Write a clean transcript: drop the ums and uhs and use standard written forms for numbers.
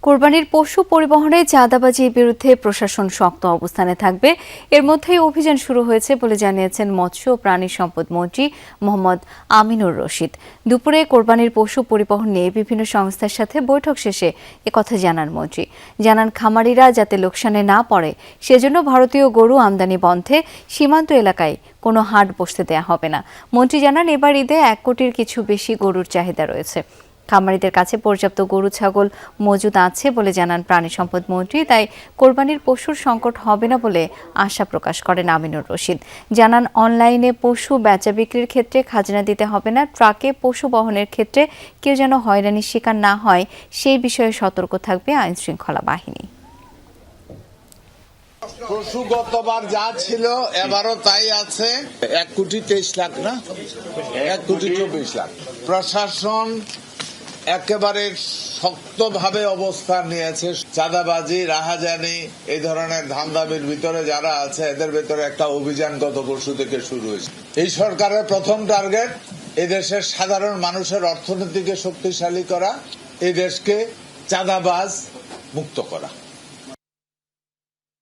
কোরবানির পশু পরিবহনে চাঁদাবাজির বিরুদ্ধে প্রশাসন শক্ত অবস্থানে থাকবে। এর মধ্যেই অভিযান শুরু হয়েছে বলে জানিয়েছেন মৎস্য ও প্রাণী সম্পদ মন্ত্রী মোহাম্মদ আমিনুর রশিদ। দুপুরে কোরবানির পশু পরিবহন নিয়ে বিভিন্ন সংস্থার সাথে বৈঠক শেষে একথা জানান মন্ত্রী। জানান খামারিরা যাতে লোকসানে না পড়ে সেজন্য ভারতীয় গরু আমদানি বন্ধে সীমান্ত এলাকায় কোনো হাট বসতে দেয়া হবে না। মন্ত্রী জানান এবার ঈদে 1 কোটির কিছু বেশি গরুর চাহিদা রয়েছে। খামারিদের কাছে পর্যাপ্ত গরু ছাগল মজুদ আছে বলে জানান প্রাণী সম্পদ মন্ত্রী। তাই কোরবানির পশুর সংকট হবে না বলে আশা প্রকাশ করেন আমিনুর রশিদ। জানান অনলাইনে পশু বেচা বিক্রির ক্ষেত্রে খাজনা দিতে হবে না। ট্রাকে পশু বহনের ক্ষেত্রে কেউ যেন হয়রানির শিকার না হয় সেই বিষয়ে সতর্ক থাকবে আইন শৃঙ্খলা বাহিনী। পশু গতবার যা ছিল এবারও তাই আছে। 1,23,00,000 না, 1,24,00,000। প্রশাসন একেবারে শক্তভাবে অবস্থান নিয়েছে। চাঁদাবাজি, রাহাজানি, এই ধরনের ধান্দামির ভিতরে যারা আছে এদের ভিতরে একটা অভিযান গত পরশু থেকে শুরু হয়েছে। এই সরকারের প্রথম টার্গেট এই দেশের সাধারণ মানুষের অর্থনীতিকে শক্তিশালী করা, এই দেশকে চাঁদাবাজ মুক্ত করা।